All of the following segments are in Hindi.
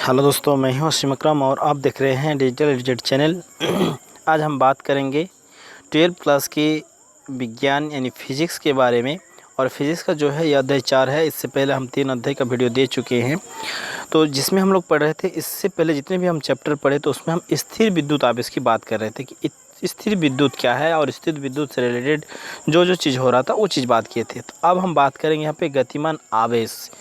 हेलो दोस्तों, मैं हूं असीम अकरम और आप देख रहे हैं डिजिटल एडिटेड चैनल। आज हम बात करेंगे 12 क्लास के विज्ञान यानी फिज़िक्स के बारे में। और फिज़िक्स का जो है यह अध्याय 4 है। इससे पहले हम 3 अध्याय का वीडियो दे चुके हैं, तो जिसमें हम लोग पढ़ रहे थे। इससे पहले जितने भी हम चैप्टर पढ़े तो उसमें हम स्थिर विद्युत आवेश की बात कर रहे थे कि स्थिर विद्युत क्या है और स्थिर विद्युत से रिलेटेड जो चीज़ हो रहा था वो चीज़ बात किए थे। तो अब हम बात करेंगे यहाँ पे गतिमान आवेश।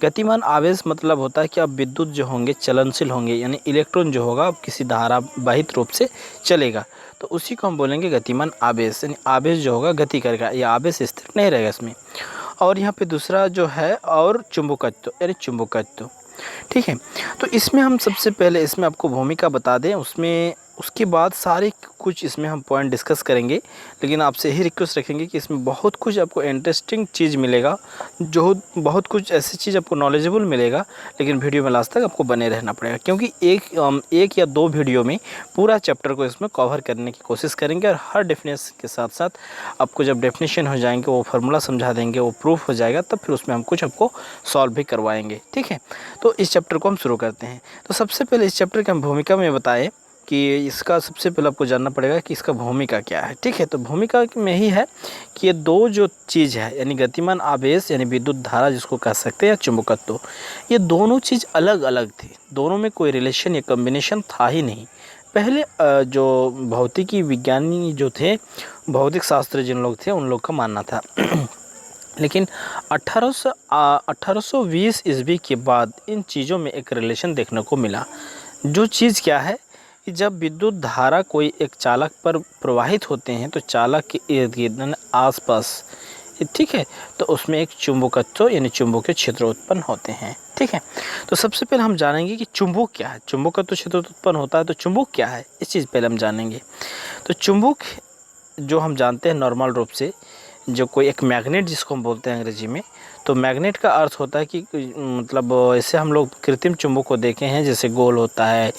गतिमान आवेश मतलब होता है कि अब विद्युत जो होंगे चलनशील होंगे, यानी इलेक्ट्रॉन जो होगा अब किसी धारावाहित रूप से चलेगा, तो उसी को हम बोलेंगे गतिमान आवेश। यानी आवेश जो होगा गति करेगा, यह आवेश स्थिर नहीं रहेगा इसमें। और यहाँ पे दूसरा जो है और चुंबकत्व यानी चुंबकत्व, ठीक है। तो इसमें हम सबसे पहले इसमें आपको भूमिका बता दें, उसके बाद सारे कुछ इसमें हम पॉइंट डिस्कस करेंगे। लेकिन आपसे यही रिक्वेस्ट रखेंगे कि इसमें बहुत कुछ आपको इंटरेस्टिंग चीज़ मिलेगा, जो बहुत कुछ ऐसी चीज़ आपको नॉलेजेबल मिलेगा। लेकिन वीडियो में लास्ट तक आपको बने रहना पड़ेगा, क्योंकि एक या दो वीडियो में पूरा चैप्टर को इसमें कवर करने की कोशिश करेंगे। और हर डेफिनेशन के साथ साथ आपको जब डेफिनेशन हो जाएंगे, वो फार्मूला समझा देंगे, वो प्रूफ हो जाएगा, तब फिर उसमें हम कुछ आपको सॉल्व भी करवाएंगे, ठीक है। तो इस चैप्टर को हम शुरू करते हैं। तो सबसे पहले इस चैप्टर की हम भूमिका में बताएं कि इसका सबसे पहले आपको जानना पड़ेगा कि इसका भूमिका क्या है, ठीक है। तो भूमिका में ही है कि ये दो जो चीज़ है, यानी गतिमान आवेश यानी विद्युत धारा जिसको कह सकते हैं, या चुंबकत्व, ये दोनों चीज़ अलग अलग थी। दोनों में कोई रिलेशन या कॉम्बिनेशन था ही नहीं। पहले जो भौतिकी विज्ञानी जो थे, भौतिक शास्त्र जिन लोग थे, उन लोग का मानना था। लेकिन 1820 ईस्वी के बाद इन चीज़ों में एक रिलेशन देखने को मिला। जो चीज़ क्या है कि जब विद्युत धारा कोई एक चालक पर प्रवाहित होते हैं तो चालक के इर्द गिर्द आसपास, ठीक है, तो उसमें एक चुंबकत्व यानी चुंबकीय क्षेत्र उत्पन्न होते हैं, ठीक है। तो सबसे पहले हम जानेंगे कि चुंबक क्या है। चुंबकत्व क्षेत्र उत्पन्न होता है, तो चुंबक क्या है, इस चीज़ पहले हम जानेंगे। तो चुंबक जो हम जानते हैं नॉर्मल रूप से, जो कोई एक मैग्नेट जिसको हम बोलते हैं अंग्रेजी में, तो मैग्नेट का अर्थ होता है कि मतलब ऐसे हम लोग कृत्रिम चुंबक को देखे हैं, जैसे गोल होता है,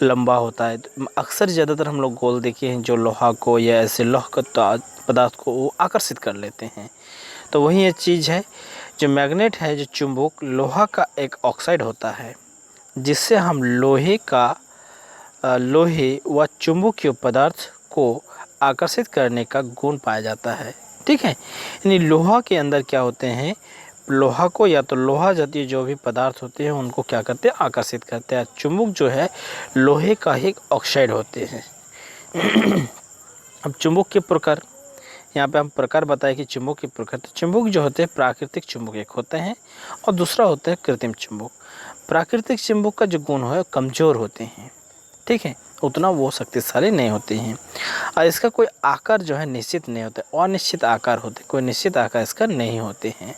लंबा होता है। तो अक्सर ज़्यादातर हम लोग गोल देखे हैं, जो लोहा को या ऐसे लोह पदार्थ को वो आकर्षित कर लेते हैं। तो वही ये चीज़ है, जो मैग्नेट है, जो चुंबक लोहा का एक ऑक्साइड होता है, जिससे हम लोहे व चुंबकीय पदार्थ को आकर्षित करने का गुण पाया जाता है, ठीक है। यानी लोहा के अंदर क्या होते हैं, लोहा को या तो लोहा जातीय जो भी पदार्थ होते हैं उनको क्या करते हैं, आकर्षित करते हैं। चुंबक जो है लोहे का ही ऑक्साइड होते हैं। अब चुंबक के प्रकार, यहाँ पे हम प्रकार बताए कि चुंबक के प्रकार। तो चुंबक जो होते हैं प्राकृतिक चुंबक एक होते हैं, और दूसरा होता है कृत्रिम चुंबक। प्राकृतिक चुंबक का जो गुण है कमज़ोर होते हैं, ठीक है, उतना वो शक्तिशाली नहीं होते हैं। और इसका कोई आकार जो है निश्चित नहीं होता, अनिश्चित आकार होते, कोई निश्चित आकार इसका नहीं होते हैं।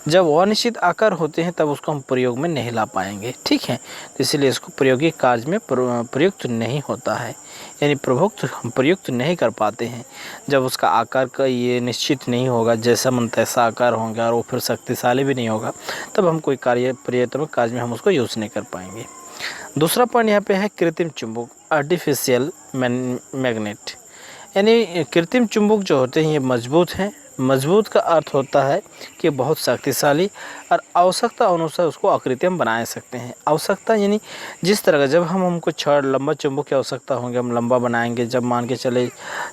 जब अनिश्चित आकार होते हैं तब उसको हम प्रयोग में नहीं ला पाएंगे, ठीक है। तो इसलिए इसको प्रायोगिक कार्य में प्रयुक्त नहीं होता है, यानी प्रयुक्त नहीं कर पाते हैं। जब उसका आकार का ये निश्चित नहीं होगा, जैसा मन तैसा आकार होगा, और वो फिर शक्तिशाली भी नहीं होगा, तब हम कोई प्रयोगात्मक कार्य में हम उसको यूज़ नहीं कर पाएंगे। दूसरा पॉइंट यहाँ पे है कृत्रिम चुंबक, आर्टिफिशियल मैग्नेट। यानी कृत्रिम चुंबक जो होते हैं ये मजबूत हैं। मजबूत का अर्थ होता है कि बहुत शक्तिशाली, और आवश्यकता अनुसार उसको आकृति हम बना सकते हैं। आवश्यकता यानी जिस तरह का, जब हमको छड़ लंबा चुंबक की आवश्यकता होंगे, हम लंबा बनाएंगे। जब मान के चले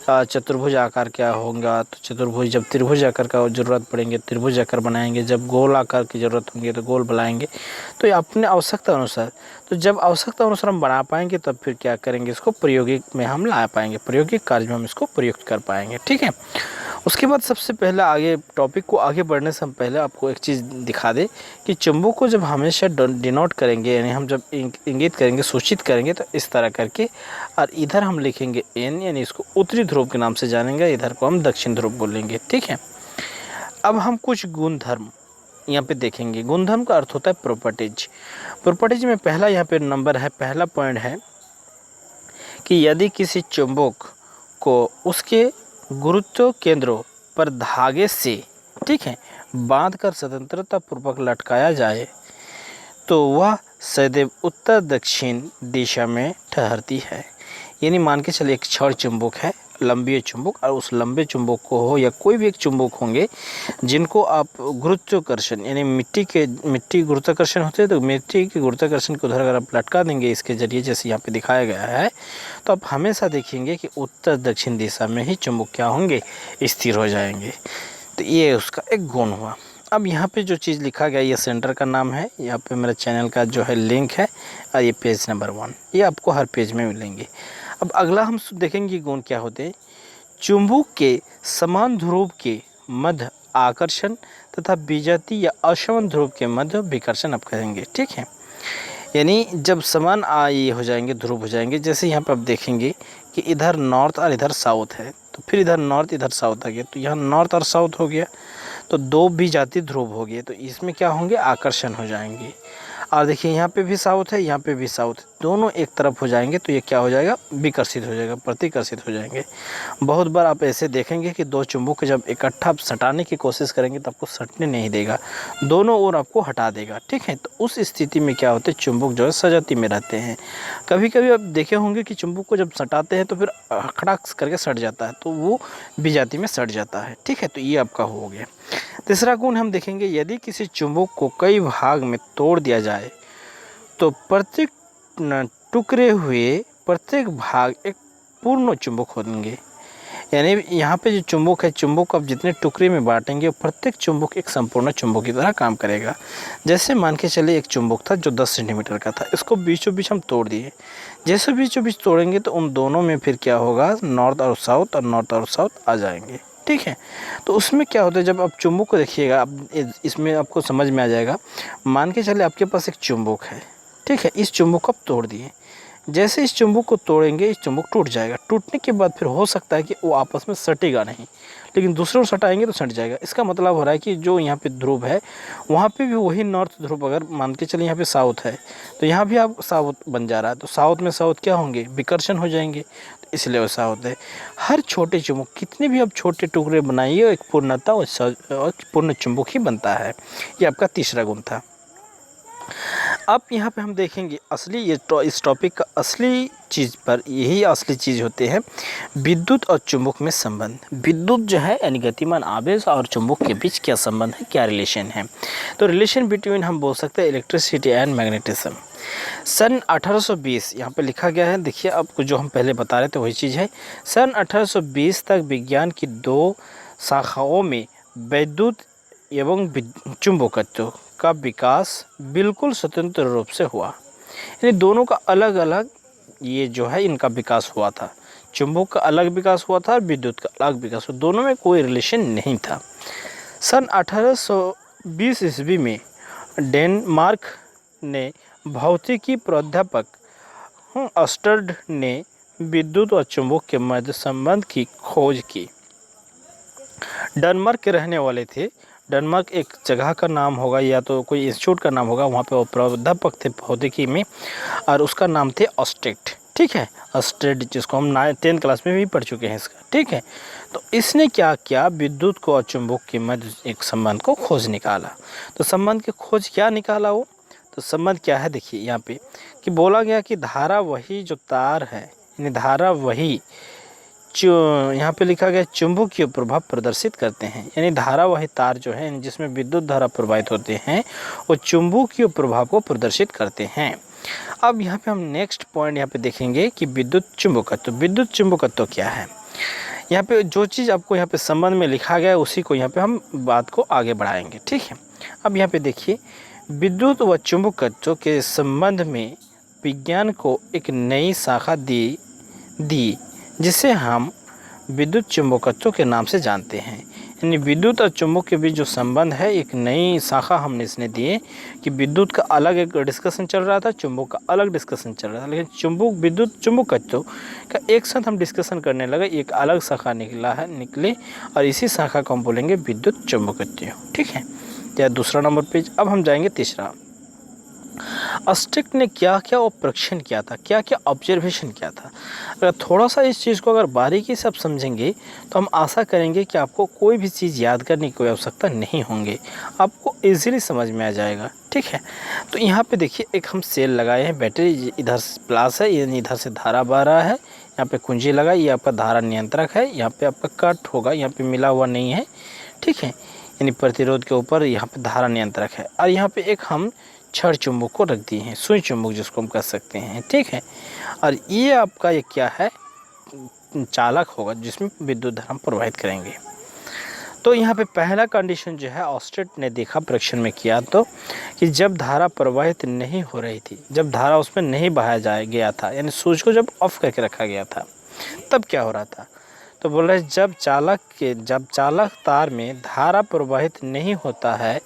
चतुर्भुज आकार क्या होगा, तो चतुर्भुज, जब त्रिभुज आकार का ज़रूरत पड़ेंगे त्रिभुज आकार बनाएंगे, जब गोल आकार की ज़रूरत होंगी तो गोल बनाएंगे। तो ये अपने आवश्यकता अनुसार, तो जब आवश्यकता अनुसार हम बना पाएंगे तब फिर क्या करेंगे, इसको प्रायोगिक में हम ला पाएंगे, प्रायोगिक कार्य में हम इसको प्रयुक्त कर पाएंगे, ठीक है। उसके बाद सबसे पहले आगे टॉपिक को आगे बढ़ने से हम पहले आपको एक चीज़ दिखा दें कि चुंबक को जब हमेशा डिनोट करेंगे, यानी हम जब इंगित करेंगे, सूचित करेंगे, तो इस तरह करके, और इधर हम लिखेंगे एन, यानी इसको उत्तरी ध्रुव के नाम से जानेंगे, इधर को हम दक्षिण ध्रुव बोलेंगे, ठीक है। अब हम कुछ गुणधर्म यहाँ पे देखेंगे। गुणधर्म का अर्थ होता है प्रॉपर्टीज। प्रॉपर्टीज में पहला यहाँ पे नंबर है, पहला पॉइंट है कि यदि किसी चुंबक को उसके गुरुत्व केंद्रों पर धागे से, ठीक है, बांधकर स्वतंत्रता पूर्वक लटकाया जाए तो वह सदैव उत्तर दक्षिण दिशा में ठहरती है। यानी मान के चलिए एक छड़ चुंबक है, लंबी चुंबक, और उस लंबे चुंबक को हो या कोई भी एक चुंबक होंगे जिनको आप गुरुत्वाकर्षण यानी मिट्टी गुरुत्वाकर्षण होते हैं, तो मिट्टी के गुरुत्वाकर्षण को उधर अगर आप लटका देंगे इसके जरिए, जैसे यहाँ पे दिखाया गया है, तो आप हमेशा देखेंगे कि उत्तर दक्षिण दिशा में ही चुंबक क्या होंगे, स्थिर हो जाएंगे। तो ये उसका एक गुण हुआ। अब यहाँ पे जो चीज़ लिखा गया, ये सेंटर का नाम है, यहाँ पे मेरे चैनल का जो है लिंक है, और ये पेज नंबर 1, ये आपको हर पेज में मिलेंगे। अब अगला हम देखेंगे गुण क्या होते हैं। चुंबक के समान ध्रुव के मध्य आकर्षण तथा विजातीय या असमान ध्रुव के मध्य विकर्षण आप कहेंगे। ठीक है, यानी जब समान ये हो जाएंगे, ध्रुव हो जाएंगे, जैसे यहाँ पे आप देखेंगे कि इधर नॉर्थ और इधर साउथ है, तो फिर इधर नॉर्थ इधर साउथ आ गया, तो यहाँ नॉर्थ और साउथ हो गया, तो दो विजातीय ध्रुव हो गए, तो इसमें क्या होंगे, आकर्षण हो जाएंगे। और देखिए यहाँ पे भी साउथ है, यहाँ पे भी साउथ, दोनों एक तरफ हो जाएंगे, तो ये क्या हो जाएगा, विकर्षित हो जाएगा, प्रतिकर्षित हो जाएंगे। बहुत बार आप ऐसे देखेंगे कि दो चुंबक जब इकट्ठा सटाने की कोशिश करेंगे तो आपको सटने नहीं देगा, दोनों ओर आपको हटा देगा। ठीक है, तो उस स्थिति में क्या होते हैं, चुंबक जो है सजाती में रहते हैं। कभी कभी आप देखे होंगे कि चुंबक को जब सटाते हैं तो फिर खड़ाक करके सट जाता है, तो वो विजाती में सट जाता है। ठीक है, तो ये आपका हो गया। तीसरा गुण हम देखेंगे, यदि किसी चुंबक को कई भाग में तोड़ दिया जाए तो प्रत्येक टुकड़े हुए प्रत्येक भाग एक पूर्ण चुंबक होंगे। यानी यहाँ पे जो चुंबक है, चुंबक को आप जितने टुकड़े में बांटेंगे प्रत्येक चुंबक एक संपूर्ण चुंबक की तरह काम करेगा। जैसे मान के चले एक चुंबक था जो 10 सेंटीमीटर का था, इसको बीचों बीच हम तोड़ दिए, जैसे बीचों बीच तोड़ेंगे तो उन दोनों में फिर क्या होगा, नॉर्थ और साउथ आ जाएंगे। ठीक है, तो उसमें क्या होता है, जब आप चुंबक को देखिएगा, आप इसमें आपको समझ में आ जाएगा। मान के चले आपके पास एक चुंबक है, ठीक है, इस चुंबक को आप तोड़ दिए, जैसे इस चुंबक को तोड़ेंगे इस चुंबक टूट जाएगा, टूटने के बाद फिर हो सकता है कि वो आपस में सटेगा नहीं, लेकिन दूसरे ओर सटाएंगे तो सट जाएगा। इसका मतलब हो रहा है कि जो यहाँ पे ध्रुव है वहाँ पे भी वही नॉर्थ ध्रुव, अगर मान के चलिए यहाँ पे साउथ है तो यहाँ भी आप साउथ बन जा रहा है, तो साउथ में साउथ क्या होंगे, विकर्षण हो जाएंगे, तो इसलिए वैसा होता है। हर छोटे चुंबक, कितने भी आप छोटे टुकड़े बनाइए, एक पूर्णता और पूर्ण चुंबक ही बनता है। ये आपका तीसरा गुण था। अब यहाँ पे हम देखेंगे असली इस टॉपिक का असली चीज़ पर, यही असली चीज़ होते हैं विद्युत और चुंबक में संबंध। विद्युत जो है यानी गतिमान आवेश और चुंबक के बीच क्या संबंध है, क्या रिलेशन है। तो रिलेशन बिटवीन हम बोल सकते हैं इलेक्ट्रिसिटी एंड मैग्नेटिज्म। सन 1820 यहाँ पे लिखा गया है, देखिए आपको जो हम पहले बता रहे थे वही चीज़ है। सन 1820 तक विज्ञान की 2 शाखाओं में विद्युत एवं चुंबकत्व का विकास बिल्कुल स्वतंत्र रूप से हुआ, यानी दोनों का अलग अलग ये जो है इनका विकास हुआ था। चुंबक का अलग विकास हुआ था और विद्युत का अलग विकास हुआ, दोनों में कोई रिलेशन नहीं था। सन 1820 ईस्वी में डेनमार्क ने भौतिकी प्राध्यापक अस्टर्ड ने विद्युत और चुंबक के मध्य संबंध की खोज की। डेनमार्क के रहने वाले थे, डेनमार्क एक जगह का नाम होगा या तो कोई इंस्टीट्यूट का नाम होगा, वहाँ पे वो प्राध्यापक थे भौतिकी में, और उसका नाम थे ऑस्टेट। ठीक है, ऑस्टेट, जिसको हम 10th क्लास में भी पढ़ चुके हैं इसका। ठीक है, तो इसने क्या किया, विद्युत को और चुंबक के मध्य एक संबंध को खोज निकाला। तो संबंध की खोज क्या निकाला वो, तो संबंध क्या है, देखिए यहाँ पे कि बोला गया कि धारा वही जो तार है, यानी धारा वही यहाँ पे लिखा गया चुंबकीय प्रभाव प्रदर्शित करते हैं, यानी धारा वही तार जो है जिसमें विद्युत धारा प्रवाहित होते हैं वो चुंबकीय प्रभाव को प्रदर्शित करते हैं। अब यहाँ पे हम नेक्स्ट पॉइंट यहाँ पे देखेंगे कि विद्युत चुंबकत्व। विद्युत चुंबकत्व क्या है, यहाँ पे जो चीज़ आपको यहाँ पे संबंध में लिखा गया है उसी को यहाँ पे हम बात को आगे बढ़ाएंगे। ठीक है, अब यहाँ पे देखिए विद्युत व चुंबकत्व के संबंध में विज्ञान को एक नई शाखा दी जिसे हम विद्युत चुंबकत्व के नाम से जानते हैं। यानी विद्युत और चुंबक के बीच जो संबंध है एक नई शाखा हमने इसने दिए कि विद्युत का अलग एक डिस्कशन चल रहा था, चुंबक का अलग डिस्कशन चल रहा था, लेकिन विद्युत चुंबकत्व का एक साथ हम डिस्कशन करने लगे, एक अलग शाखा निकले और इसी शाखा को हम बोलेंगे विद्युत चुंबकत्व। ठीक है, या दूसरा नंबर पेज। अब हम जाएंगे तीसरा। अस्टिक ने क्या क्या परीक्षण किया था, क्या क्या ऑब्जर्वेशन किया था। अगर थोड़ा सा इस चीज़ को अगर बारीकी से आप समझेंगे तो हम आशा करेंगे कि आपको कोई भी चीज़ याद करने की कोई आवश्यकता नहीं होंगे, आपको इजीली समझ में आ जाएगा। ठीक है, तो यहाँ पे देखिए एक हम सेल लगाए हैं, बैटरी इधर से प्लस है, यानी इधर से धारा बह रहा है, यहाँ पे कुंजी लगा, ये आपका धारा नियंत्रक है, यहाँ पे आपका कट होगा, यहाँ पे मिला हुआ नहीं है। ठीक है, यानी प्रतिरोध के ऊपर यहाँ पे धारा नियंत्रक है, और यहाँ पे एक हम छड़ चुंबक को रख दिए हैं, सुई चुंबक जिसको हम कह सकते हैं। ठीक है, और ये आपका ये क्या है, चालक होगा जिसमें विद्युत धारा हम प्रवाहित करेंगे। तो यहाँ पे पहला कंडीशन जो है ऑस्टेट ने देखा, परीक्षण में किया, तो कि जब धारा प्रवाहित नहीं हो रही थी, जब धारा उसमें नहीं बहाया गया था, यानी स्विच को जब ऑफ करके रखा गया था, तब क्या हो रहा था। तो बोल रहे जब चालक तार में धारा प्रवाहित नहीं होता है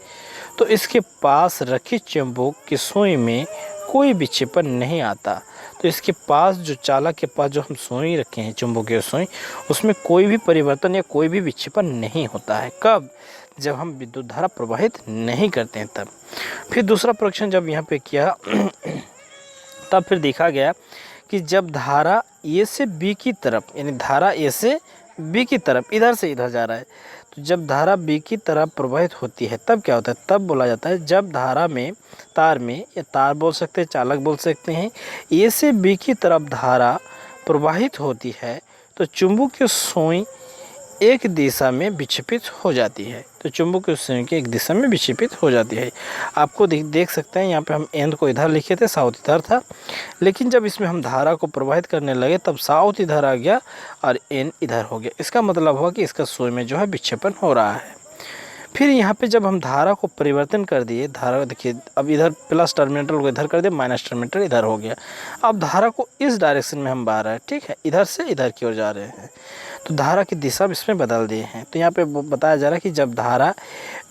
तो इसके पास रखी चुंबक की सुई में कोई विक्षेपण नहीं आता। तो इसके पास जो चालक के पास जो हम सुई रखे हैं, चुंबकीय सुई, उसमें कोई भी परिवर्तन या कोई भी विक्षेपण नहीं होता है। कब? जब हम विद्युत धारा प्रवाहित नहीं करते हैं तब। फिर दूसरा परीक्षण जब यहाँ पे किया तब फिर देखा गया कि जब धारा ए से बी की तरफ, यानी धारा ए से बी की तरफ, इधर से इधर जा रहा है, तो जब धारा बी की तरफ प्रवाहित होती है तब क्या होता है, तब बोला जाता है जब धारा में, तार में, या तार बोल सकते हैं, चालक बोल सकते हैं, ए से बी की तरफ धारा प्रवाहित होती है तो चुंबकीय सुई एक दिशा में विक्षेपित हो जाती है। तो चुंबकीय सुई की एक दिशा में विक्षेपित हो जाती है। आपको देख सकते हैं यहाँ पे हम एंड को इधर लिखे थे, साउथ इधर था, लेकिन जब इसमें हम धारा को प्रवाहित करने लगे तब साउथ इधर आ गया और एंड इधर हो गया। इसका मतलब हुआ कि इसका सुई में जो है विक्षेपण हो रहा है। फिर यहाँ पे जब हम धारा को परिवर्तन कर दिए, धारा देखिए अब इधर प्लस टर्मिनल को इधर कर दिए, माइनस टर्मिनल इधर हो गया। अब धारा को इस डायरेक्शन में हम बहा रहे हैं, ठीक है, इधर से इधर की ओर जा रहे हैं, तो धारा की दिशा इसमें बदल दिए हैं। तो यहाँ पे बताया जा रहा है कि जब धारा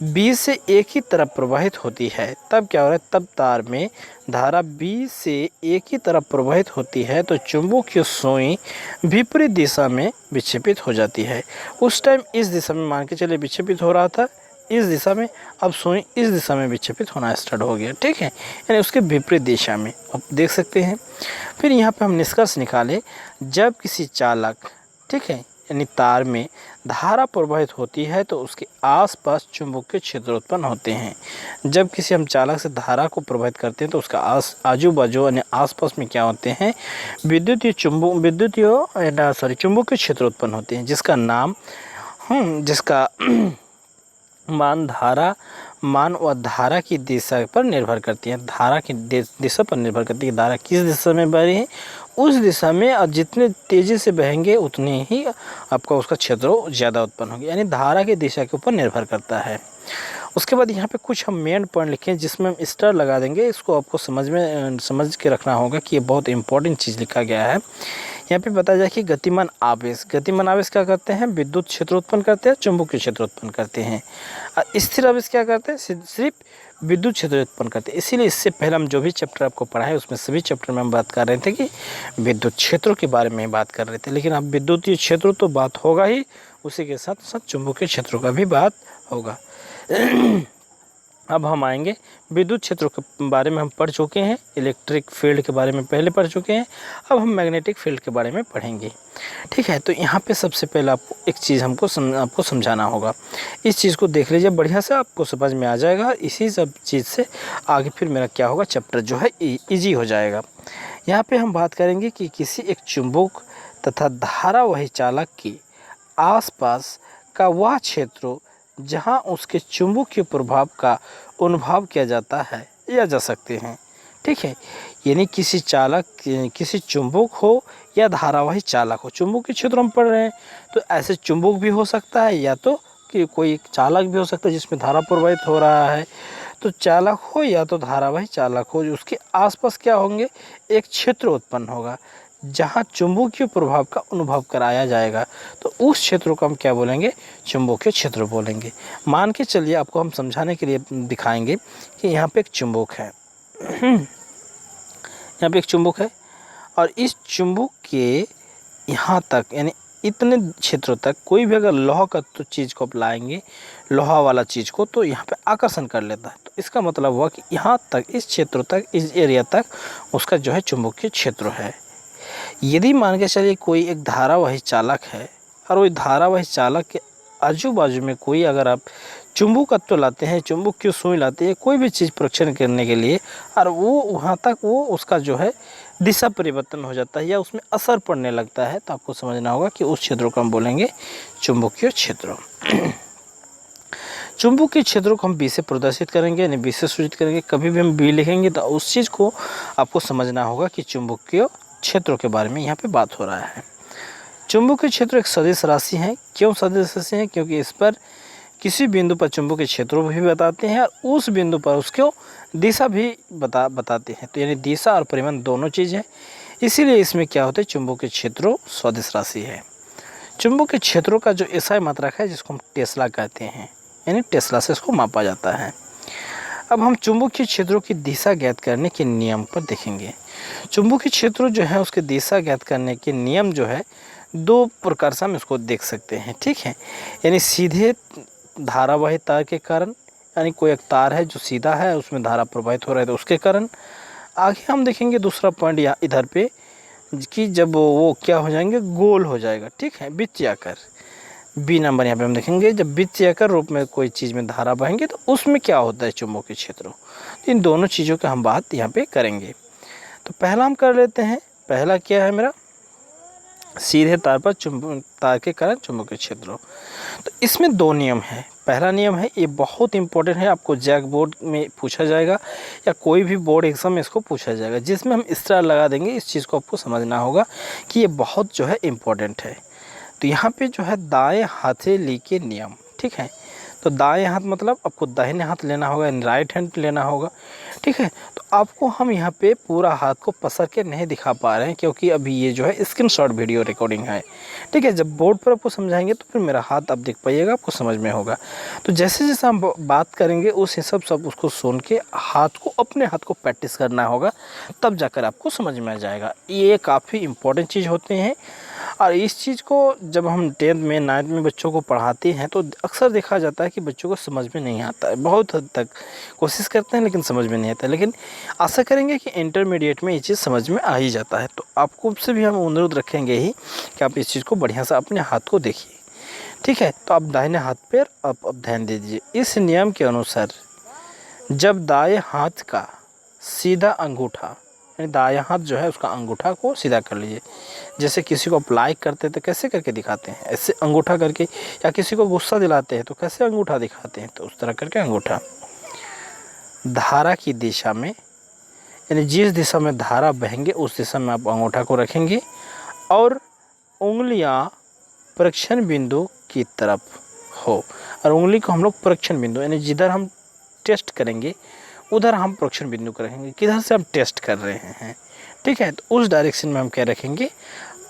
बी से एक ही तरफ प्रवाहित होती है तब क्या हो रहा है, तब तार में धारा बी से एक ही तरफ प्रवाहित होती है तो चुंबकीय सुई विपरीत दिशा में विक्षेपित हो जाती है। उस टाइम इस दिशा में मान के चलिए विक्षेपित हो रहा था, इस दिशा में, अब सुई इस दिशा में विक्षेपित होना स्टार्ट हो गया। ठीक है, यानी उसके विपरीत दिशा में, आप देख सकते हैं। फिर यहाँ पे हम निष्कर्ष निकाले, जब किसी चालक, ठीक है, यानी तार में धारा प्रवाहित होती है तो उसके आसपास चुंबकीय क्षेत्र उत्पन्न होते हैं। जब किसी हम चालक से धारा को प्रवाहित करते हैं तो उसका आजू बाजू यानी आसपास में क्या होते हैं, चुंबकीय क्षेत्र उत्पन्न होते हैं, जिसका नाम जिसका मान व धारा की दिशा पर निर्भर करती है। धारा की दिशा पर निर्भर करती है, धारा किस दिशा में बह रही है उस दिशा में, और जितने तेज़ी से बहेंगे उतने ही आपका उसका क्षेत्र ज़्यादा उत्पन्न होगा, यानी धारा की दिशा के ऊपर निर्भर करता है। उसके बाद यहाँ पे कुछ हम मेन पॉइंट लिखे हैं जिसमें हम स्टार लगा देंगे, इसको आपको समझ के रखना होगा कि ये बहुत इंपॉर्टेंट चीज़ लिखा गया है। यहाँ पे बताया जाए कि गतिमान आवेश क्या करते हैं, विद्युत क्षेत्र उत्पन्न करते हैं, चुंबकीय क्षेत्र उत्पन्न करते हैं। और स्थिर आवेश क्या करते हैं, सिर्फ विद्युत क्षेत्र उत्पन्न करते हैं। इसीलिए इससे पहले हम जो भी चैप्टर आपको पढ़ाए उसमें सभी चैप्टर में हम बात कर रहे थे कि विद्युत क्षेत्रों के बारे में बात कर रहे थे, लेकिन अब विद्युतीय क्षेत्र तो बात होगा ही, उसी के साथ साथ चुंबकीय क्षेत्रों का भी बात होगा। अब हम आएंगे विद्युत क्षेत्रों के बारे में हम पढ़ चुके हैं, इलेक्ट्रिक फील्ड के बारे में पहले पढ़ चुके हैं, अब हम मैग्नेटिक फील्ड के बारे में पढ़ेंगे। ठीक है, तो यहाँ पे सबसे पहले आपको एक चीज़ आपको समझाना होगा। इस चीज़ को देख लीजिए बढ़िया से, आपको समझ में आ जाएगा। इसी सब चीज़ से आगे फिर मेरा क्या होगा, चैप्टर जो है ईजी हो जाएगा। यहाँ पर हम बात करेंगे कि किसी एक चुंबक तथा धारावाही चालक के आसपास का वह क्षेत्र जहाँ उसके चुंबकीय प्रभाव का अनुभव किया जाता है या जा सकते हैं। ठीक है, यानी किसी चुंबक हो या धारावाही चालक हो, चुंबकीय क्षेत्र हम पढ़ रहे हैं तो ऐसे चुंबक भी हो सकता है या तो कि कोई चालक भी हो सकता है जिसमें धारा प्रवाहित हो रहा है। तो चालक हो या तो धारावाही चालक हो, उसके आसपास क्या होंगे, एक क्षेत्र उत्पन्न होगा जहाँ चुंबकीय प्रभाव का अनुभव कराया जाएगा, तो उस क्षेत्र को हम क्या बोलेंगे, चुंबकीय क्षेत्र बोलेंगे। मान के चलिए आपको हम समझाने के लिए दिखाएंगे कि यहाँ पे एक चुंबक है, यहाँ पे एक चुंबक है और इस चुंबक के यहाँ तक यानी इतने क्षेत्रों तक कोई भी अगर लोहा का तो चीज़ को आप लाएंगे, लोहा वाला चीज़ को, तो यहाँ पे आकर्षण कर लेता है। तो इसका मतलब हुआ कि यहाँ तक, इस क्षेत्रों तक, इस एरिया तक उसका जो है चुंबकीय क्षेत्र है। यदि मान के चलिए कोई एक धारावाही चालक है और वही धारावाही चालक के आजू बाजू में कोई अगर आप चुंबकत्व लाते हैं, चुंबक की सुई लाते हैं, कोई भी चीज़ परीक्षण करने के लिए, और वो वहाँ तक वो उसका जो है दिशा परिवर्तन हो जाता है या उसमें असर पड़ने लगता है, तो आपको समझना होगा कि उस क्षेत्र को हम बोलेंगे चुंबकीय क्षेत्र। चुंबकीय क्षेत्रों को हम बी से प्रदर्शित करेंगे, यानी बी से सूचित करेंगे। कभी भी हम बी लिखेंगे तो उस चीज़ को आपको समझना होगा कि चुंबकीय क्षेत्रों के बारे में यहाँ पे बात हो रहा है। चुंबकीय क्षेत्र एक सदिश राशि है। क्यों सदिश राशि है? क्योंकि इस पर किसी बिंदु पर चुंबकीय क्षेत्रों भी बताते हैं और उस बिंदु पर उसको दिशा भी बताते हैं। तो यानी दिशा और परिमाण दोनों चीज़ है, इसीलिए इसमें क्या होता है, चुंबकीय क्षेत्रों सदिश राशि है। चुंबकीय क्षेत्रों का जो एसआई मात्रक है, जिसको हम टेस्ला कहते हैं, यानी टेस्ला से इसको मापा जाता है। अब हम चुंबकीय क्षेत्रों की दिशा ज्ञात करने के नियम पर देखेंगे। चुंबकीय क्षेत्रों जो है उसके दिशा ज्ञात करने के नियम जो है दो प्रकार से हम इसको देख सकते हैं, ठीक है। यानी सीधे धारावाही तार के कारण, यानी कोई एक तार है जो सीधा है, उसमें धारा प्रवाहित हो रहा है तो उसके कारण। आगे हम देखेंगे दूसरा पॉइंट यहाँ इधर पे कि जब वो क्या हो जाएंगे, गोल हो जाएगा, ठीक है, वृत्ताकार। बी नंबर यहाँ पे हम देखेंगे जब वृत्ताकार रूप में कोई चीज़ में धारा बहेंगे तो उसमें क्या होता है चुंबकीय क्षेत्र। इन दोनों चीज़ों का हम बात यहाँ पे करेंगे। तो पहला हम कर लेते हैं। पहला क्या है मेरा, सीधे तार पर तार के कारण चुंबकीय क्षेत्र। तो इसमें दो नियम है। पहला नियम है, ये बहुत इंपॉर्टेंट है, आपको जैक बोर्ड में पूछा जाएगा या कोई भी बोर्ड एग्जाम में इसको पूछा जाएगा, जिसमें हम स्टार लगा देंगे। इस चीज़ को आपको समझना होगा कि ये बहुत जो है इम्पोर्टेंट है। तो यहाँ पे जो है दाएं हथेली के नियम, ठीक है। तो दाएं हाथ मतलब आपको दाहिने हाथ लेना होगा, राइट हैंड लेना होगा, ठीक है। तो आपको हम यहाँ पे पूरा हाथ को पसर के नहीं दिखा पा रहे हैं क्योंकि अभी ये जो है स्क्रीनशॉट वीडियो रिकॉर्डिंग है, ठीक है। जब बोर्ड पर आपको समझाएंगे तो फिर मेरा हाथ आप देख पाइएगा, आपको समझ में होगा। तो जैसे जैसे हम बात करेंगे उस हिसाब से आप उसको सुन के हाथ को, अपने हाथ को प्रैक्टिस करना होगा, तब जाकर आपको समझ में आ जाएगा। ये काफ़ी इंपॉर्टेंट चीज़ होते हैं। और इस चीज़ को जब हम 10th में 9th में बच्चों को पढ़ाते हैं तो अक्सर देखा जाता है कि बच्चों को समझ में नहीं आता है। बहुत हद तक कोशिश करते हैं लेकिन समझ में नहीं आता है। लेकिन आशा करेंगे कि इंटरमीडिएट में ये चीज़ समझ में आ ही जाता है। तो आपको से भी हम अनुरोध रखेंगे ही कि आप इस चीज़ को बढ़िया से अपने हाथ को देखिए, ठीक है। तो आप दाहिने हाथ पर आप ध्यान दीजिए। इस नियम के अनुसार जब दाएँ हाथ का सीधा अंगूठा, यानी दायां हाथ जो है उसका अंगूठा को सीधा कर लीजिए। जैसे किसी को आप लाइक करते हैं तो कैसे करके दिखाते हैं, ऐसे अंगूठा करके, या किसी को गुस्सा दिलाते हैं तो कैसे अंगूठा दिखाते हैं, तो उस तरह करके अंगूठा धारा की दिशा में, यानी जिस दिशा में धारा बहेंगे उस दिशा में आप अंगूठा को रखेंगे और उंगलियां परीक्षण बिंदु की तरफ हो। और उंगली को हम लोग परीक्षण बिंदु, यानी जिधर हम टेस्ट करेंगे उधर हम परीक्षण बिंदु को रखेंगे, किधर से हम टेस्ट कर रहे हैं, ठीक है। तो उस डायरेक्शन में हम क्या रखेंगे,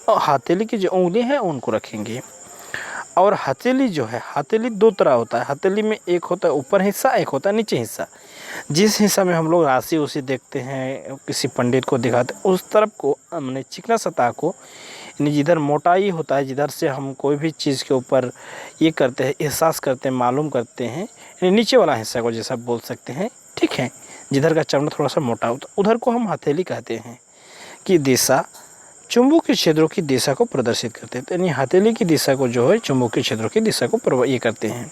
और हथेली की जो उंगली है उनको रखेंगे। और हथेली जो है, हथेली दो तरह होता है। हथेली में एक होता है ऊपर हिस्सा, एक होता है नीचे हिस्सा। जिस हिस्सा में हम लोग राशि उसी देखते हैं, किसी पंडित को दिखाते हैं, उस तरफ को हमने चिकना सतह को, यानी जिधर मोटाई होता है, जिधर से हम कोई भी चीज़ के ऊपर ये करते हैं, एहसास करते हैं, मालूम करते हैं, यानी नीचे वाला हिस्सा को जैसा बोल सकते हैं, ठीक है, जिधर का चमड़ा थोड़ा सा मोटा होता है, उधर को हम हथेली कहते हैं। कि दिशा चुंबकीय क्षेत्रों की दिशा को प्रदर्शित करते हैं। तो यानी हथेली की दिशा को जो है चुंबकीय क्षेत्रों की दिशा को ये करते हैं।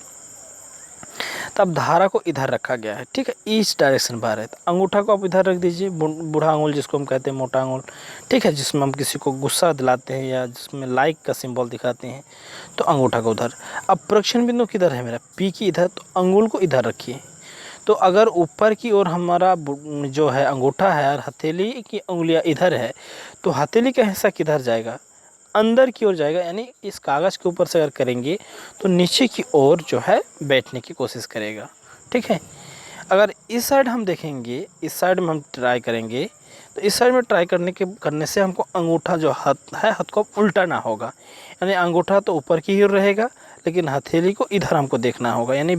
तब धारा को इधर रखा गया है, ठीक है, इस डायरेक्शन पर है। तो अंगूठा को आप इधर रख दीजिए, बूढ़ा आंगुल जिसको हम कहते हैं, मोटा आंगुल, ठीक है, जिसमें हम किसी को गुस्सा दिलाते हैं या जिसमें लाइक का सिंबल दिखाते हैं, तो अंगूठा को उधर। अब परीक्षण बिंदु किधर है मेरा, पी की इधर, तो अंगुल को इधर रखिए। तो अगर ऊपर की ओर हमारा जो है अंगूठा है और हथेली की उंगलियां इधर है, तो हथेली का हिस्सा किधर जाएगा, अंदर की ओर जाएगा। यानी इस कागज़ के ऊपर से अगर करेंगे तो नीचे की ओर जो है बैठने की कोशिश करेगा, ठीक है। अगर इस साइड हम देखेंगे, इस साइड में हम ट्राई करेंगे, तो इस साइड में ट्राई करने से हमको अंगूठा जो हाथ है, हाथ को उल्टा ना होगा। यानी अंगूठा तो ऊपर की ओर रहेगा लेकिन हथेली को इधर हमको देखना होगा, यानी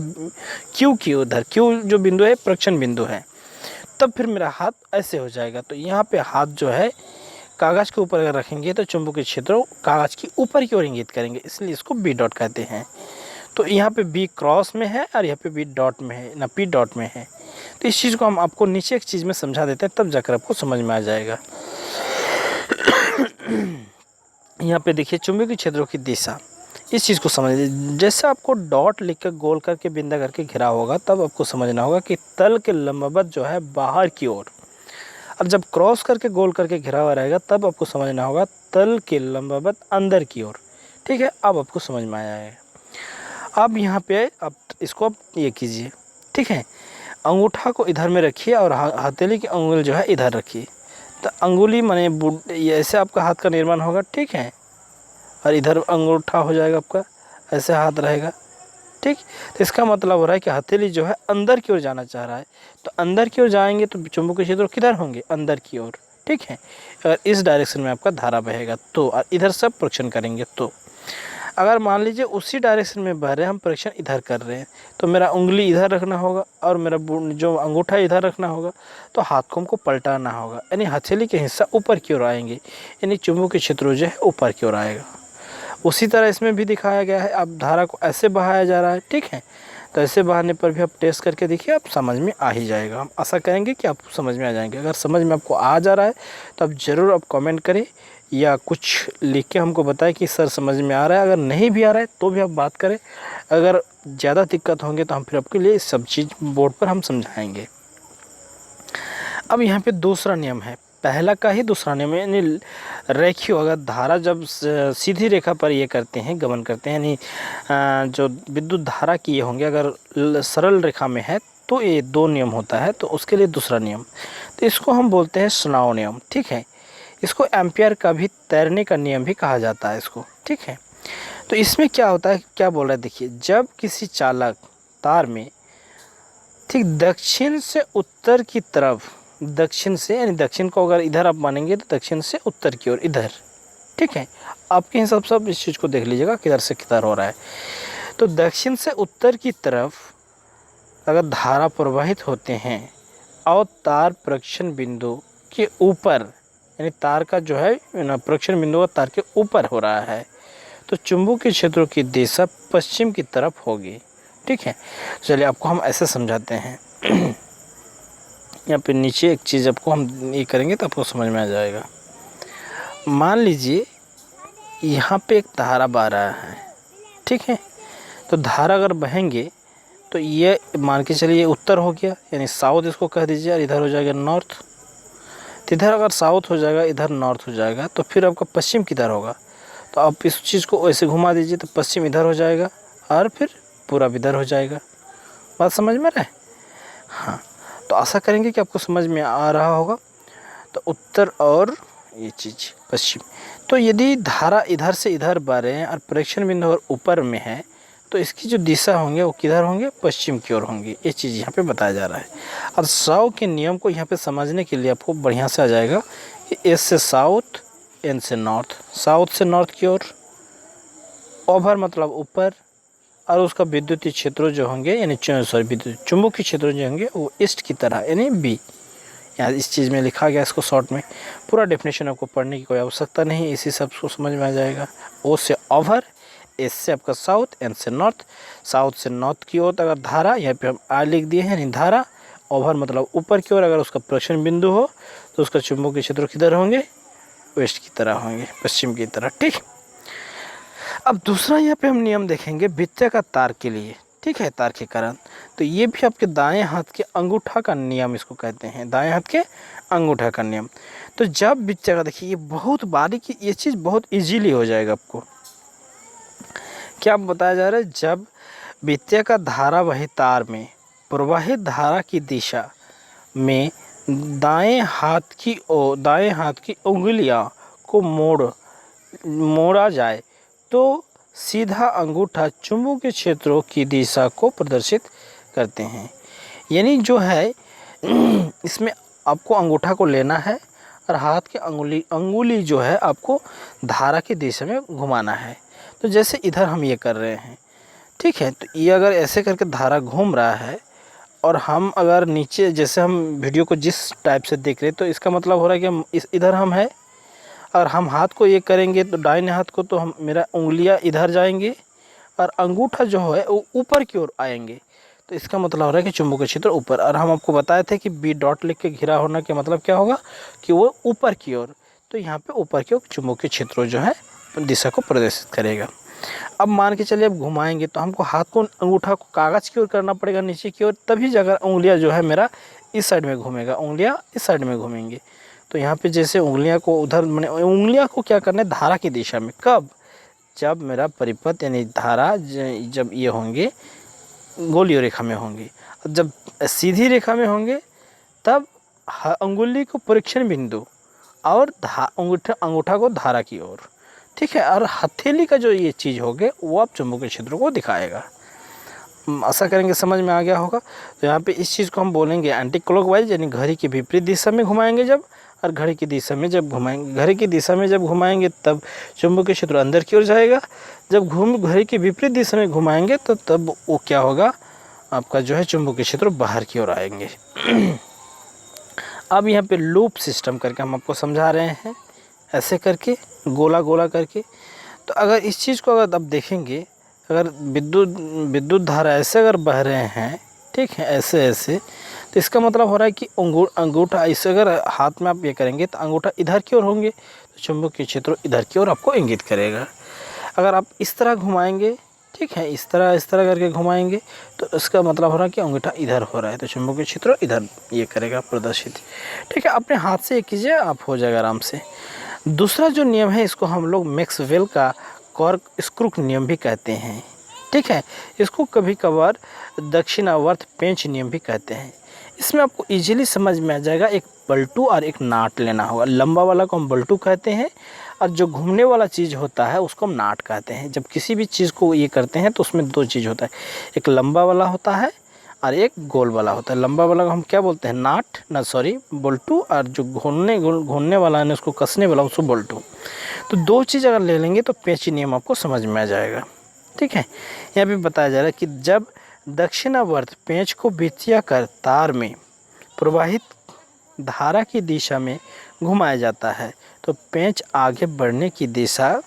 क्यू की उधर, क्यू जो बिंदु है परीक्षण बिंदु है। तब फिर मेरा हाथ ऐसे हो जाएगा। तो यहाँ पे हाथ जो है कागज़ के ऊपर अगर रखेंगे तो चुंबकीय क्षेत्र कागज़ की ऊपर की ओर इंगित करेंगे, इसलिए इसको बी डॉट कहते हैं। तो यहाँ पे बी क्रॉस में है और यहाँ पे बी डॉट में है ना, पी डॉट में है। तो इस चीज़ को हम आपको नीचे एक चीज़ में समझा देते हैं, तब जाकर आपको समझ में आ जाएगा। यहाँ पे देखिए चुंबकीय क्षेत्रों की दिशा, इस चीज़ को समझिए। जैसे आपको डॉट लिखकर गोल करके बिंदा करके घिरा होगा, तब आपको समझना होगा कि तल के लंबवत जो है बाहर की ओर, और जब क्रॉस करके गोल करके घिरा हुआ रहेगा तब आपको समझना होगा तल के लंबवत अंदर की ओर। ठीक है, अब आपको समझ में आया है। अब यहाँ पे अब इसको आप ये कीजिए, ठीक है। अंगूठा को इधर में रखिए और हथेली की अंगुल जो है इधर रखिए। तो अंगुली माने ऐसे आपका हाथ का निर्माण होगा, ठीक है। और इधर अंगूठा हो जाएगा आपका, ऐसे हाथ रहेगा, ठीक। तो इसका मतलब हो रहा है कि हथेली जो है अंदर की ओर जाना चाह रहा है। तो अंदर की ओर जाएंगे तो चुंबकीय क्षेत्र किधर होंगे, अंदर की ओर, ठीक है। अगर इस डायरेक्शन में आपका धारा बहेगा तो, और इधर सब परीक्षण करेंगे तो, अगर मान लीजिए उसी डायरेक्शन में बह रहे हैं, हम परीक्षण इधर कर रहे हैं, तो मेरा उंगली इधर रखना होगा और मेरा जो अंगूठा इधर रखना होगा। तो हाथ को हमको पलटाना होगा, यानी हथेली के हिस्सा ऊपर की ओर आएंगे, यानी चुंबकीय क्षेत्र जो है ऊपर की ओर आएगा। उसी तरह इसमें भी दिखाया गया है। अब धारा को ऐसे बहाया जा रहा है, ठीक है। तो ऐसे बहाने पर भी आप टेस्ट करके देखिए, आप समझ में आ ही जाएगा। हम आशा करेंगे कि आप समझ में आ जाएंगे। अगर समझ में आपको आ जा रहा है तो आप ज़रूर आप कमेंट करें या कुछ लिख के हमको बताएं कि सर समझ में आ रहा है। अगर नहीं भी आ रहा है तो भी आप बात करें। अगर ज़्यादा दिक्कत होंगे तो हम फिर आपके लिए सब चीज़ बोर्ड पर हम समझाएंगे। अब यहाँ पे दूसरा नियम है, पहला का ही दूसरा नियम है, यानी रेखीय। अगर धारा जब सीधी रेखा पर ये करते हैं, गमन करते हैं, यानी जो विद्युत धारा की ये होंगे, अगर सरल रेखा में है तो ये दो नियम होता है, तो उसके लिए दूसरा नियम, तो इसको हम बोलते हैं स्नाउ नियम, ठीक है। इसको एम्पियर का भी तैरने का नियम भी कहा जाता है इसको, ठीक है। तो इसमें क्या होता है, क्या बोल रहा है देखिए, जब किसी चालक तार में ठीक दक्षिण से उत्तर की तरफ, दक्षिण से यानी दक्षिण को अगर इधर आप मानेंगे तो दक्षिण से उत्तर की ओर इधर, ठीक है। आपके हिसाब से आप इस चीज़ को देख लीजिएगा किधर से किधर हो रहा है। तो दक्षिण से उत्तर की तरफ अगर धारा प्रवाहित होते हैं और तार प्रक्षेपण बिंदु के ऊपर, यानी तार का जो है प्रक्षेपण बिंदु तार के ऊपर हो रहा है, तो चुंबकीय क्षेत्रों की दिशा पश्चिम की तरफ होगी, ठीक है। चलिए आपको हम ऐसे समझाते हैं। यहाँ पे नीचे एक चीज़ आपको हम ये करेंगे तो आपको समझ में आ जाएगा। मान लीजिए यहाँ पे एक धारा बह रहा है, ठीक है। तो धारा अगर बहेंगे तो ये मान के चलिए उत्तर हो गया, यानी साउथ इसको कह दीजिए, और इधर हो जाएगा नॉर्थ। तो इधर अगर साउथ हो जाएगा, इधर नॉर्थ हो जाएगा, तो फिर आपका पश्चिम किधर होगा। तो आप इस चीज़ को ऐसे घुमा दीजिए तो पश्चिम इधर हो जाएगा और फिर पूरब इधर हो जाएगा। बात समझ में रहे? हाँ, तो आशा करेंगे कि आपको समझ में आ रहा होगा। तो उत्तर और ये चीज़ पश्चिम। तो यदि धारा इधर से इधर बह रहे हैं और प्रेक्षण बिंदु और ऊपर में है, तो इसकी जो दिशा होंगे वो किधर होंगे, पश्चिम की ओर होंगे। ये चीज़ यहाँ पे बताया जा रहा है। और साउ के नियम को यहाँ पे समझने के लिए आपको बढ़िया से आ जाएगा कि एस से साउथ, एन से नॉर्थ, साउथ से नॉर्थ की ओर, ओवर मतलब ऊपर, और उसका विद्युतीय क्षेत्र जो होंगे यानी विद्युत चुंबकीय क्षेत्र जो होंगे वो ईस्ट की तरह, यानी बी। यहाँ इस चीज़ में लिखा गया, इसको शॉर्ट में, पूरा डेफिनेशन आपको पढ़ने की कोई आवश्यकता नहीं, इसी सब को समझ में आ जाएगा। ओ से ओवर, एस से आपका साउथ, एन से नॉर्थ, साउथ से नॉर्थ की ओर अगर धारा, यहाँ पे हम आर लिख दिए हैं, यानी धारा, ओवर मतलब ऊपर की ओर अगर उसका प्रक्षेपण बिंदु हो तो उसका चुंबकीय क्षेत्र किधर होंगे, वेस्ट की तरह होंगे, पश्चिम की तरह, ठीक। अब दूसरा यहाँ पे हम नियम देखेंगे वृत्ताकार तार के लिए, ठीक है, तार के कारण। तो ये भी आपके दाएं हाथ के अंगूठा का नियम इसको कहते हैं, दाएं हाथ के अंगूठा का नियम। तो जब वृत्ताकार, देखिए ये बहुत बारीकी, ये चीज़ बहुत इजीली हो जाएगा आपको। क्या बताया जा रहा है, जब वृत्ताकार धारा वही तार में प्रवाहित धारा की दिशा में दाएं हाथ की उंगलियां को मोड़ा जाए तो सीधा अंगूठा चुंबकीय क्षेत्रों की दिशा को प्रदर्शित करते हैं। यानी जो है इसमें आपको अंगूठा को लेना है और हाथ के अंगुली जो है आपको धारा की दिशा में घुमाना है। तो जैसे इधर हम ये कर रहे हैं, ठीक है। तो ये अगर ऐसे करके धारा घूम रहा है और हम अगर नीचे, जैसे हम वीडियो को जिस टाइप से देख रहे हैं, तो इसका मतलब हो रहा है कि हम इधर हम है और हम हाथ को ये करेंगे तो दाहिने हाथ को तो हम मेरा उंगलियां इधर जाएंगे और अंगूठा जो है वो ऊपर की ओर आएंगे। तो इसका मतलब हो रहा है कि चुंबकीय क्षेत्र ऊपर। और हम आपको बताए थे कि बी डॉट लिख के घिरा होना के मतलब क्या होगा कि वो ऊपर की ओर। तो यहाँ पे ऊपर की ओर चुंबकीय क्षेत्र जो है दिशा को प्रदर्शित करेगा। अब मान के चलिए अब घुमाएंगे तो हमको हाथ को अंगूठा को कागज़ की ओर करना पड़ेगा नीचे की ओर, तभी जगह उंगलियां जो है मेरा इस साइड में घूमेगा, उंगलियां इस साइड में घूमेंगी। तो यहाँ पे जैसे उंगलियां को उधर मैंने उंगलियां को क्या करना है धारा की दिशा में, कब, जब मेरा परिपथ यानी धारा जब ये होंगे गोलीय रेखा में होंगी। जब सीधी रेखा में होंगे तब अंगुली को परीक्षण बिंदु और अंगूठा को धारा की ओर, ठीक है। और हथेली का जो ये चीज़ होगे वो आप चुंबकीय क्षेत्र को दिखाएगा। आशा करेंगे समझ में आ गया होगा। तो यहाँ पे इस चीज़ को हम बोलेंगे एंटी क्लॉकवाइज, यानी घड़ी की विपरीत दिशा में घुमाएंगे जब, और घड़ी की दिशा में जब घुमाएंगे, घड़ी की दिशा में जब घुमाएंगे तब चुंबकीय क्षेत्र अंदर की ओर जाएगा। जब घड़ी की विपरीत दिशा में घुमाएंगे तो तब वो क्या होगा, आपका जो है चुंबकीय क्षेत्र बाहर की ओर आएंगे। अब यहाँ पे लूप सिस्टम करके हम आपको समझा रहे हैं, ऐसे करके गोला गोला करके। तो अगर इस चीज़ को अगर आप देखेंगे, अगर विद्युत धारा ऐसे अगर बह रहे हैं, ठीक है, ऐसे ऐसे, तो इसका मतलब हो रहा है कि अंगूठा इसे अगर हाथ में आप ये करेंगे तो अंगूठा इधर की ओर होंगे, तो चुंबकीय क्षेत्र इधर की ओर आपको इंगित करेगा। अगर आप इस तरह घुमाएंगे, ठीक है, इस तरह करके घुमाएंगे तो इसका मतलब हो रहा है कि अंगूठा इधर हो रहा है, तो चुंबकीय क्षेत्र इधर ये करेगा प्रदर्शित, ठीक है। अपने हाथ से ये कीजिए, आप हो जाएगा आराम से। दूसरा जो नियम है इसको हम लोग मैक्सवेल का कॉर्कस्क्रू नियम भी कहते हैं, ठीक है। इसको कभी कभार दक्षिणावर्त पेंच नियम भी कहते हैं। इसमें आपको इजीली समझ में आ जाएगा, एक बल्टू और एक नाट लेना होगा। लंबा वाला को हम बल्टू कहते हैं और जो घूमने वाला चीज़ होता है उसको हम नाट कहते हैं। जब किसी भी चीज़ को ये करते हैं तो उसमें दो चीज़ होता है, एक लंबा वाला होता है और एक गोल वाला होता है। लंबा वाला को हम क्या बोलते हैं, बल्टू, और जो घूमने वाला है उसको कसने वाला उसको बल्टू। तो दो चीज़ अगर ले लेंगे तो पेंच नियम आपको समझ में आ जाएगा, ठीक है। यहाँ पे बताया जा रहा है कि जब दक्षिणावर्त पेंच को वृत्तीयाकार तार में प्रवाहित धारा की दिशा में घुमाया जाता है तो पेंच आगे बढ़ने की दिशा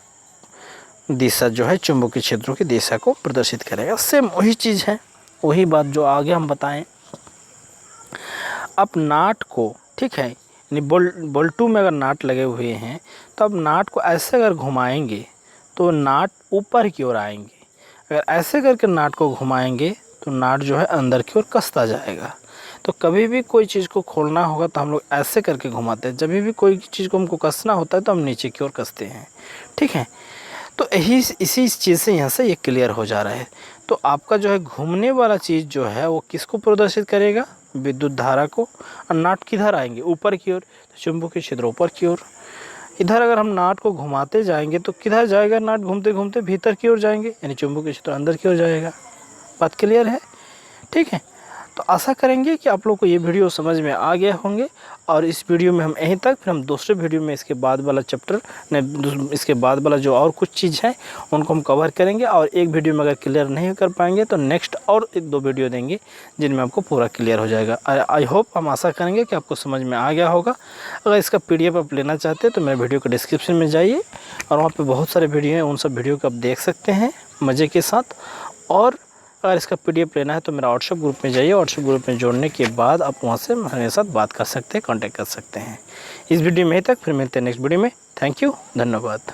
जो है चुंबकीय क्षेत्रों की दिशा को प्रदर्शित करेगा। सेम वही चीज़ है, वही बात जो आगे हम बताएं। अब नाट को, ठीक है, यानी बल्टू में अगर नाट लगे हुए हैं तो अब नाट को ऐसे अगर घुमाएंगे तो नाट ऊपर की ओर आएंगे। अगर ऐसे करके नाट को घुमाएंगे तो नाट जो है अंदर की ओर कसता जाएगा। तो कभी भी कोई चीज़ को खोलना होगा तो हम लोग ऐसे करके घुमाते हैं, जब भी कोई चीज़ को हमको कसना होता है तो हम नीचे की ओर कसते हैं, ठीक है। तो इसी चीज़ से यहाँ से ये क्लियर हो जा रहा है। तो आपका जो है घूमने वाला चीज़ जो है वो किसको प्रदर्शित करेगा, विद्युत धारा को। और नाट किधर आएंगे, ऊपर की ओर, तो चुंबकीय क्षेत्र ऊपर की ओर। इधर अगर हम नाट को घुमाते जाएंगे तो किधर जाएगा, नाट घूमते घूमते भीतर की ओर जाएंगे, यानी चुंबकीय क्षेत्र अंदर की ओर जाएगा। बात क्लियर है, ठीक है। तो आशा करेंगे कि आप लोग को ये वीडियो समझ में आ गया होंगे। और इस वीडियो में हम यहीं तक, फिर हम दूसरे वीडियो में इसके बाद वाला चैप्टर इसके बाद वाला जो और कुछ चीज़ है उनको हम कवर करेंगे। और एक वीडियो में अगर क्लियर नहीं कर पाएंगे तो नेक्स्ट और एक दो वीडियो देंगे जिनमें आपको पूरा क्लियर हो जाएगा। आई होप, हम आशा करेंगे कि आपको समझ में आ गया होगा। अगर इसका PDF आप लेना चाहते हैं तो मेरे वीडियो के डिस्क्रिप्शन में जाइए और वहाँ पर बहुत सारे वीडियो हैं, उन सब वीडियो को आप देख सकते हैं मज़े के साथ। और अगर इसका PDF लेना है तो मेरा व्हाट्सएप ग्रुप में जाइए। व्हाट्सएप ग्रुप में जोड़ने के बाद आप वहाँ से मेरे साथ बात कर सकते हैं, कांटेक्ट कर सकते हैं। इस वीडियो में यहीं तक, फिर मिलते हैं नेक्स्ट वीडियो में। थैंक यू, धन्यवाद।